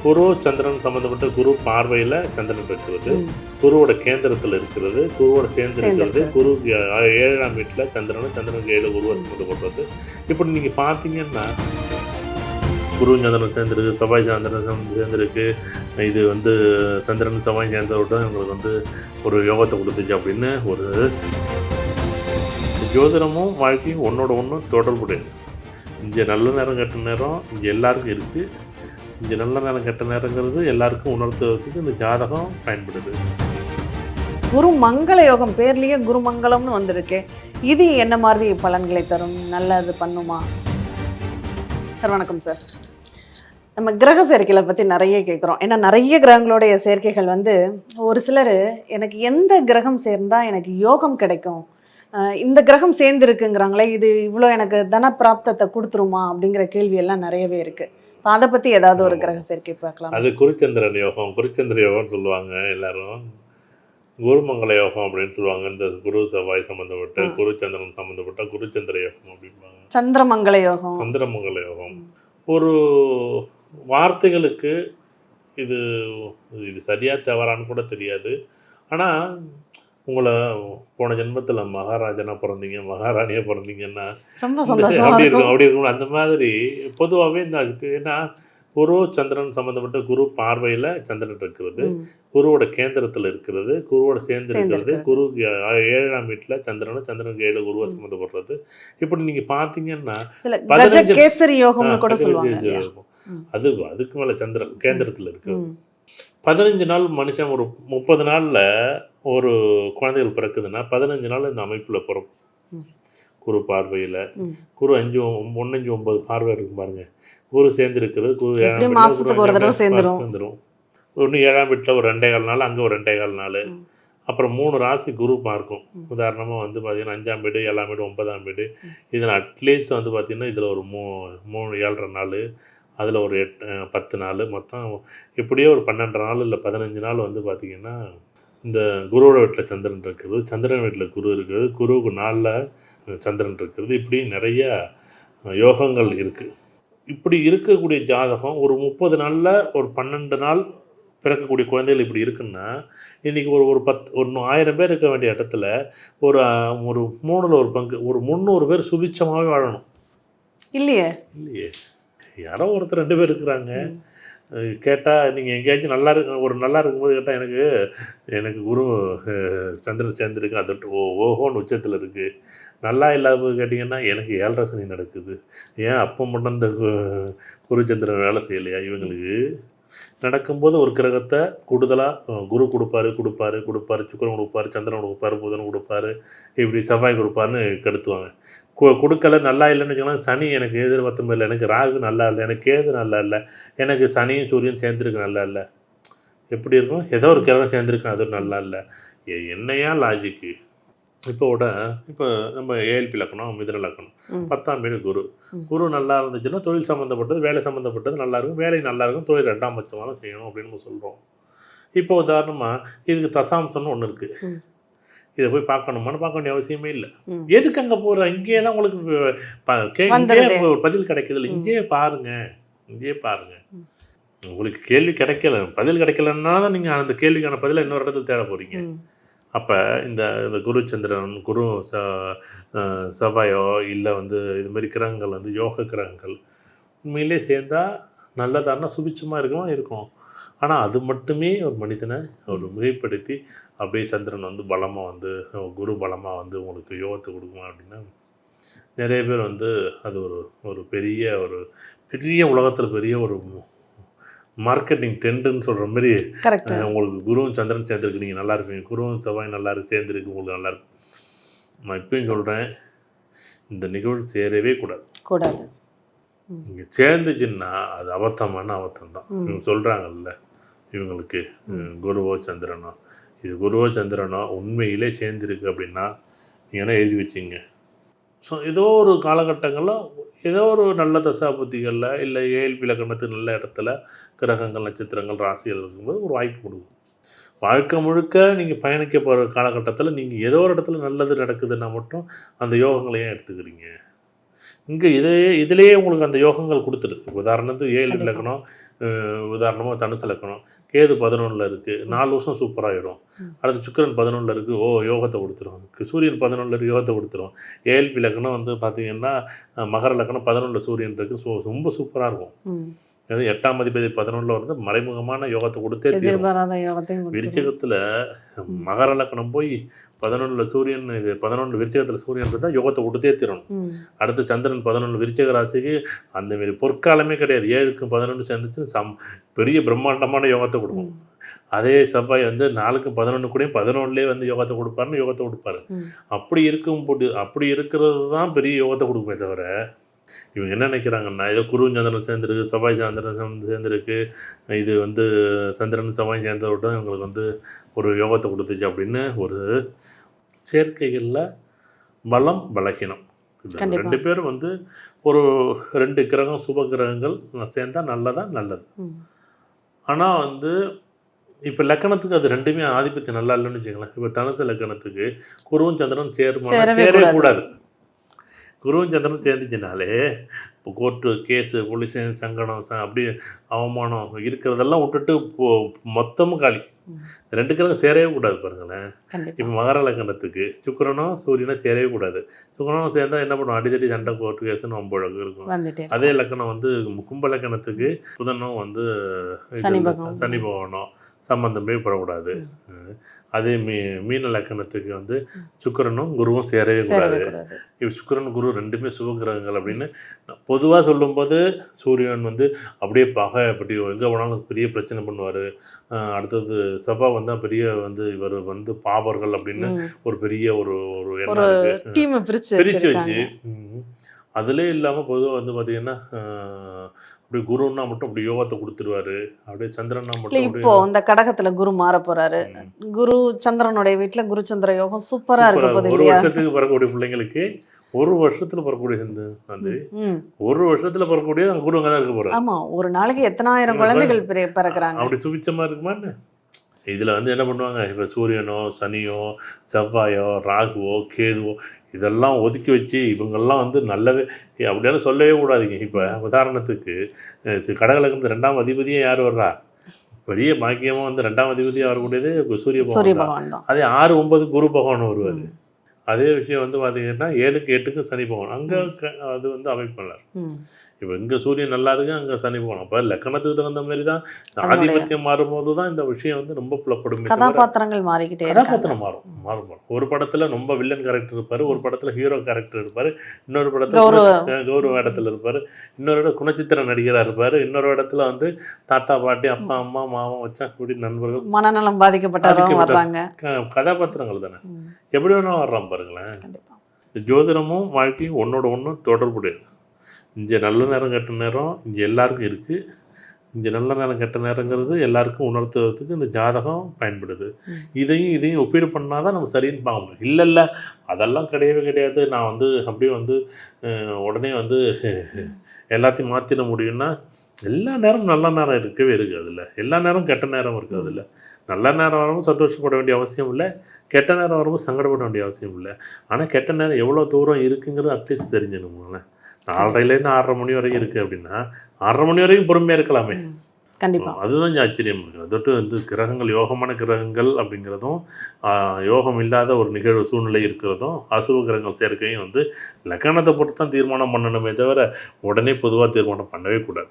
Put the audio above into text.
குரு சந்திரன் சம்பந்தப்பட்ட குரு பார்வையில் சந்திரன் இருக்கிறது, குருவோட கேந்திரத்தில் இருக்கிறது, குருவோட சேர்ந்து இருக்கிறது, குரு 7ஆம் வீட்டில் சந்திரனும், சந்திரனுக்கு 7 குருவை சம்மந்தப்படுறது. இப்படி நீங்கள் பார்த்தீங்கன்னா குரு சந்திரன் சேர்ந்துருக்கு, செவ்வாய் சந்திரன் சேர்ந்துருக்கு, இது வந்து சந்திரன் செவ்வாய் சேர்ந்த விட்டு உங்களுக்கு வந்து ஒரு யோகத்தை கொடுத்துச்சு அப்படின்னு ஒரு ஜோதிடமும் வாழ்க்கையும் ஒன்றோட ஒன்றும் தொடர்புடையது. இங்கே நல்ல நேரம் கெட்ட நேரம் இங்கே எல்லாருக்கும் இருக்குது. இங்கே நல்ல நேரம் கெட்ட நேரங்கிறது எல்லாருக்கும் உணர்த்துவதற்கு இந்த ஜாதகம் பயன்படுது. குரு மங்கள யோகம் பேர்லேயே குருமங்கலம்னு வந்திருக்கு. இது என்ன மாதிரி பலன்களை தரும், நல்லது பண்ணுமா? சார் வணக்கம் சார். நம்ம கிரக சேர்க்கைகளை பற்றி நிறைய கேட்குறோம். ஏன்னா நிறைய கிரகங்களுடைய சேர்க்கைகள் வந்து ஒரு சிலர் எனக்கு எந்த கிரகம் சேர்ந்தால் எனக்கு யோகம் கிடைக்கும், இந்த கிரகம் சேர்ந்துருக்குங்கிறாங்களே, இது இவ்வளோ எனக்கு தன பிராப்தத்தை கொடுத்துருமா அப்படிங்கிற கேள்வியெல்லாம் நிறையவே இருக்குது. இப்போ அதை பற்றி ஏதாவது ஒரு கிரக சேர்க்கை பார்க்கலாம். அது குருச்சந்திரன் யோகம், குருச்சந்திர யோகம்னு சொல்லுவாங்க எல்லாரும். குருமங்கள யோகம் அப்படின்னு சொல்லுவாங்க. இந்த குரு செவ்வாய் சம்மந்தப்பட்ட குருச்சந்திரன் சம்மந்தப்பட்ட குருச்சந்திர யோகம் அப்படிம்பாங்க. சந்திரமங்கள யோகம், சந்திரமங்கள யோகம். ஒரு வார்த்தைகளுக்கு இது இது சரியாக தவறான்னு கூட தெரியாது. ஆனால் உங்களை போன ஜென்மத்தில் மகாராஜனா பிறந்தீங்க, மகாராணியாக பிறந்தீங்கன்னா அப்படி இருக்கும். அந்த மாதிரி பொதுவாகவே இந்த அதுக்கு ஏன்னா குரு சந்திரன் சம்மந்தப்பட்ட குரு பார்வையில் சந்திரன் இருக்கிறது, குருவோட கேந்திரத்தில் இருக்கிறது, குருவோட சேர்ந்து இருக்கிறது, குரு 7ஆம் வீட்டில் சந்திரனும், சந்திரனுக்கு 7 குருவை சம்மந்தப்படுறது. இப்படி நீங்கள் பார்த்தீங்கன்னா அது அதுக்கு மேலே சந்திரன் கேந்திரத்தில் இருக்குது. 15 நாள் மனுஷன் ஒரு 30 நாளில் ஒரு குழந்தைகள் பிறக்குதுன்னா 15 நாள் இந்த அமைப்பில் பிறக்கும். குரு பார்வையில் குரு 1 5 9 பார்வை இருக்கும் பாருங்க. குரு சேர்ந்துருக்கிறது, குரு 7ஆம் சேர்ந்துடும். ஒன்று 7ஆம் வீட்டில் ஒரு 2.25 நாள், அங்கே ஒரு 2.25 நாள். அப்புறம் 3 ராசி குரு பார்க்கும். உதாரணமாக வந்து பார்த்திங்கன்னா 5ஆம் வீடு, 7ஆம் வீடு, 9ஆம் வீடு. இதில் அட்லீஸ்ட் வந்து பார்த்திங்கன்னா இதில் ஒரு 3 7.5 நாள், அதில் ஒரு 10 நாள், மொத்தம் இப்படியே ஒரு 12 நாள் இல்லை 15 நாள் வந்து பார்த்திங்கன்னா இந்த குருவோட வீட்டில் சந்திரன் இருக்கிறது, சந்திரன் வீட்டில் குரு இருக்கிறது, குருவுக்கு 4ல் சந்திரன் இருக்கிறது. இப்படி நிறைய யோகங்கள் இருக்குது. இப்படி இருக்கக்கூடிய ஜாதகம் ஒரு 30 நாளில் ஒரு 12 நாள் பிறக்கக்கூடிய குழந்தைகள் இப்படி இருக்குன்னா இன்றைக்கி ஒரு 1000 பேர் இருக்க வேண்டிய இடத்துல ஒரு 3ல் ஒரு பங்கு, ஒரு 300 பேர் சுபிச்சமாகவே வாழணும். இல்லையே யாரோ ஒருத்தர் 2 பேர் இருக்கிறாங்க. கேட்டால் நீங்கள் எங்கேயாச்சும் நல்லா இருக்கும்போது கேட்டால் எனக்கு குரு சந்திரன் சேர்ந்துருக்கு, அது ஓஹோன்னு உச்சத்தில் இருக்குது. நல்லா இல்லாத போது கேட்டிங்கன்னா எனக்கு 7.5 சனி நடக்குது, ஏன் அப்போ மட்டும் இந்த குருச்சந்திரன் வேலை செய்யலையா? இவங்களுக்கு நடக்கும்போது ஒரு கிரகத்தை கூடுதலாக குரு கொடுப்பாரு, சுக்கிரன் கொடுப்பாரு, சந்திரன் கொடுப்பாரு, புதன் கொடுப்பாரு, இப்படி செவ்வாய் கொடுப்பாருன்னு கெடுத்துவாங்க. கொடுக்கல நல்லா இல்லைன்னு வச்சுக்கலாம். சனி எனக்கு எதிர்பார்த்தும் இல்லை, எனக்கு ராகு நல்லா இல்லை, எனக்கு கேது நல்லா இல்லை, எனக்கு சனியும் சூரியன் சேர்ந்துருக்கு நல்லா இல்லை. எப்படி இருக்கும்? ஏதோ ஒரு கிரகம் சேர்ந்துருக்கு, அது நல்லா இல்லை. என்னையா லாஜிக்கு? இப்போ நம்ம ஏஎல்பி லக்கணம், மிதுன லக்கணம், 10ஆம் வீடு குரு நல்லா இருந்துச்சுன்னா தொழில் சம்மந்தப்பட்டது, வேலை சம்மந்தப்பட்டது நல்லா இருக்கும், வேலை நல்லா இருக்கும், தொழில் 2ஆம் பட்சமாக செய்யணும் அப்படின்னு நம்ம சொல்கிறோம். இப்போ உதாரணமாக இதுக்கு தசாம்சம்னு ஒன்று இருக்குது. இதை போய் பார்க்கணுமான்னு பார்க்க வேண்டிய அவசியமே இல்லை. எதுக்கு அங்கே போகிற? இங்கேயே தான் உங்களுக்கு பதில் கிடைக்குது இல்லை? இங்கேயே பாருங்கள். உங்களுக்கு கேள்வி கிடைக்கல, பதில் கிடைக்கலன்னா தான் நீங்கள் அந்த கேள்விக்கான பதிலை இன்னொரு இடத்துல தேட போகிறீங்க. அப்போ இந்த குரு சந்திரன், குரு செவ்வாயோ இல்லை வந்து இதுமாரி கிரகங்கள் வந்து யோக கிரகங்கள் உண்மையிலே சேர்ந்தால் நல்லதானா சுபிச்சமாக இருக்கும். ஆனால் அது மட்டுமே ஒரு மனிதனை ஒரு மிகைப்படுத்தி அப்படியே சந்திரன் வந்து பலமாக வந்து குரு பலமாக வந்து உங்களுக்கு யோகத்தை கொடுக்குமா அப்படின்னா நிறைய பேர் வந்து அது ஒரு பெரிய உலகத்தில் பெரிய ஒரு மார்க்கெட்டிங் ட்ரெண்டுன்னு சொல்கிற மாதிரி உங்களுக்கு குருவும் சந்திரன் சேர்ந்துருக்கு, நீங்கள் நல்லா இருப்பீங்க, குருவும் செவ்வாய் நல்லா சேர்ந்துருக்கு, உங்களுக்கு நல்லா இருக்கும். நான் இப்பயும் சொல்கிறேன், இந்த நிகழ்வு சேரவே கூடாது. இங்கே சேர்ந்துச்சுன்னா அது அபத்தமான அபத்தம் தான். இவங்க சொல்கிறாங்கல்ல, இவங்களுக்கு குருவோ சந்திரனோ, இது குருவோ சந்திரனோ உண்மையிலே சேர்ந்துருக்கு அப்படின்னா நீங்கள் எழுதி வச்சிங்க. ஸோ ஏதோ ஒரு காலகட்டங்களில் ஏதோ ஒரு நல்ல தசாபுத்திகளில் இல்லை ஏஎல்பி லக்கணத்துக்கு நல்ல இடத்துல கிரகங்கள், நட்சத்திரங்கள், ராசிகள் இருக்கும்போது ஒரு வாய்ப்பு கொடுக்கும். வாழ்க்கை முழுக்க நீங்கள் பயணிக்க போகிற காலகட்டத்தில் நீங்கள் ஏதோ ஒரு இடத்துல நல்லது நடக்குதுன்னா மட்டும் அந்த யோகங்களையும் எடுத்துக்கிறீங்க. இங்கே இதிலேயே உங்களுக்கு அந்த யோகங்கள் கொடுத்துருது. உதாரணத்துக்கு 7 இலக்கணம் உதாரணமாக தனுசு லக்கணம், கேது 11ல் இருக்குது, 4 வருஷம் சூப்பராகிடும். அடுத்து சுக்கிரன் 11ல் இருக்குது, யோகத்தை கொடுத்துரும். சூரியன் 11ல் இருக்குது, யோகத்தை கொடுத்துரும். ஏஎல்பி லக்கணம் வந்து பார்த்திங்கன்னா மகர லக்கணம் 11ல் சூரியன் இருக்குது, ரொம்ப சூப்பராக இருக்கும். அது 8ஆம் அதிபதி 11ல் வந்து மறைமுகமான யோகத்தை கொடுத்தே தீரும். விருச்சிகத்தில் மகர லக்கணம் போய் 11ல் சூரியன், இது 11 விருச்சிகத்தில் சூரியன் இருந்தால் யோகத்தை கொடுத்தே தீரணும். அடுத்து சந்திரன் 11 விருச்சிக ராசிக்கு அந்தமாரி பொற்காலமே கிடையாது. 7க்கும் 11 சேர்ந்துச்சு பெரிய பிரம்மாண்டமான யோகத்தை கொடுக்கும். அதே செவ்வாய் வந்து 4க்கும் 11 கூட 11லேயே வந்து யோகத்தை கொடுப்பாருன்னு யோகத்தை கொடுப்பாரு. அப்படி இருக்கிறது தான் பெரிய யோகத்தை கொடுக்குமே தவிர, இவங்க என்ன நினைக்கிறாங்கன்னா, ஏதோ குரு சந்திரன் சேர்ந்துருக்கு, செவ்வாய் சந்திரன் சேர்ந்துருக்கு, இது வந்து சந்திரன் செவ்வாய் சேர்ந்ததோட இவங்களுக்கு வந்து ஒரு யோகத்தை கொடுத்துச்சு அப்படின்னு ஒரு சேர்க்கைகளில் பலம் பலகீனம். 2 பேரும் வந்து ஒரு 2 கிரகம் சுப கிரகங்கள் சேர்ந்தால் நல்லது. ஆனால் வந்து இப்போ லக்கணத்துக்கு அது 2மே ஆதிபத்தியம் நல்லா இல்லைன்னு வச்சுக்கலாம். இப்போ தனுசு லக்கணத்துக்கு குருவும் சந்திரன் சேரவே கூடாது. குருவும் சந்திரன் சேர்ந்துச்சுனாலே இப்போ கோர்ட்டு கேஸு போலீஸ் சங்கடம் அப்படி அவமானம் இருக்கிறதெல்லாம் விட்டுட்டு மொத்தமும் காலி. 2 கிரகம் சேரவே கூடாது பாருங்களேன். இப்போ மகர லக்கணத்துக்கு சுக்கிரனும் சூரியனும் சேரவே கூடாது. சுக்கிரனும் சேர்ந்தால் என்ன பண்ணுவோம், அடித்தடி சண்டை கோர்ட்டு கேஸுன்னு ஒம்பழகு இருக்கும். அதே லக்கணம் வந்து கும்ப லக்கணத்துக்கு புதனும் வந்து சனி பகவானும் சம்பந்தமே படக்கூடாது. அதே மீன லக்கணத்துக்கு வந்து சுக்கிரனும் குருவும் சேரவே கூடாது. இப்போ சுக்கிரன் குரு 2மே சுபகிரகங்கள் அப்படின்னு பொதுவாக சொல்லும்போது சூரியன் வந்து அப்படியே பகை எங்கே போனாலும் பெரிய பிரச்சனை பண்ணுவார். அடுத்தது செவ்வாய் வந்தால் பெரிய வந்து இவர் வந்து பாவர்கள் அப்படின்னு ஒரு பெரிய ஒரு எண்ணம் பிரித்து வச்சு அதிலே இல்லாமல் பொதுவாக வந்து பார்த்திங்கன்னா அப்படி குருன்னா மட்டும் அப்படி யோகத்தை கொடுத்துருவாரு. அப்படியே சந்திரனா மட்டும் இப்போ இந்த கடகத்துல குரு மாற போறாரு. குரு சந்திரனுடைய வீட்டுல குரு சந்திர யோகம் சூப்பரா இருக்கு. ஒரு வருஷத்துக்கு பிறக்கக்கூடிய பிள்ளைங்களுக்கு ஒரு வருஷத்துல பிறக்கக்கூடிய ஒரு வருஷத்துல பிறக்கக்கூடிய குரு அங்கே தான் இருக்க போறாரு. ஆமா, ஒரு நாளைக்கு எத்தனாயிரம் குழந்தைகள் பிறக்கிறாங்க. அப்படி சுபிச்சமா இருக்குமான்னு இதில் வந்து என்ன பண்ணுவாங்க, இப்போ சூரியனோ சனியோ செவ்வாயோ ராகுவோ கேதுவோ இதெல்லாம் ஒதுக்கி வச்சு இவங்கெல்லாம் வந்து நல்லவே அப்படியான சொல்லவே கூடாதுங்க. இப்போ உதாரணத்துக்கு கடகலக்கணத்து 2ஆம் அதிபதியே யார் வர்றா, பெரிய பாக்கியமாக வந்து 2ஆம் அதிபதியாக வரக்கூடியது சூரிய பகவான் தான். அதே 6, 9 குரு பகவான் வருவார். அதே விஷயம் வந்து பார்த்தீங்கன்னா 7க்கு 8க்கு சனி பகவான். அங்கே அது வந்து அமைப்பாளர். இப்போ இங்கே சூரியன் நல்லா இருக்கு, அங்கே சனி போகணும். அப்போ லக்கணத்துக்கு தகுந்த மாதிரி தான் ஆதிபத்தியம் மாறும்போது தான் இந்த விஷயம் வந்து ரொம்ப புலப்படும். கதாபாத்திரங்கள் மாறிக்கிட்டே கதாபாத்திரம் மாறும். ஒரு படத்தில் ரொம்ப வில்லன் கேரக்டர் இருப்பார், ஒரு படத்தில் ஹீரோ கேரக்டர் இருப்பார், இன்னொரு படத்தில் கௌரவ இடத்துல இருப்பார், இன்னொரு குணச்சித்திர நடிகராக இருப்பார், இன்னொரு இடத்துல வந்து தாத்தா பாட்டி அப்பா அம்மா மாமா வச்சா கூடி நண்பர்கள் மனநலம் பாதிக்கப்பட்ட கதாபாத்திரங்கள் தானே. எப்படி வேணா வர்றான் பாருங்களேன். ஜோதிடமும் வாழ்க்கையும் ஒன்னோட ஒன்று தொடர்புடையது. இங்கே நல்ல நேரம் கெட்ட நேரம் இங்கே எல்லாருக்கும் இருக்குது. இங்கே நல்ல நேரம் கெட்ட நேரங்கிறது எல்லாருக்கும் உணர்த்துறதுக்கு இந்த ஜாதகம் பயன்படுது. இதையும் ஒப்பீடு பண்ணால் தான் நம்ம சரின்னு பார்க்க முடியும். இல்லை அதெல்லாம் கிடையாது, நான் வந்து அப்படியே வந்து உடனே வந்து எல்லாத்தையும் மாற்றிட முடியும்னா எல்லா நேரமும் நல்ல நேரம் இருக்கவே இருக்குது. அதில் எல்லா நேரம் கெட்ட நேரம் இருக்குது. அதில் நல்ல நேரம் வரும்போது சந்தோஷப்பட வேண்டிய அவசியம் இல்லை, கெட்ட நேரம் வரும்போது சங்கடப்பட வேண்டிய அவசியம் இல்லை. ஆனால் கெட்ட நேரம் எவ்வளோ தூரம் இருக்குங்கிறது அட்லீஸ்ட் தெரிஞ்சுக்கணுங்களே. 4:30லேருந்து 6:30 மணி வரைக்கும் இருக்குது அப்படின்னா 6:30 மணி வரைக்கும் பொறுமையாக இருக்கலாமே. கண்டிப்பாக அதுதான் ஆச்சரியம் இருக்குது. அதோட்டு வந்து கிரகங்கள் யோகமான கிரகங்கள் அப்படிங்கிறதும் யோகம் இல்லாத ஒரு நிகழ்வு சூழ்நிலை இருக்கிறதும் அசுப கிரகங்கள் சேர்க்கையும் வந்து லக்கணத்தை பொறுத்து தான் தீர்மானம் பண்ணணுமே தவிர உடனே பொதுவாக தீர்மானம் பண்ணவே கூடாது.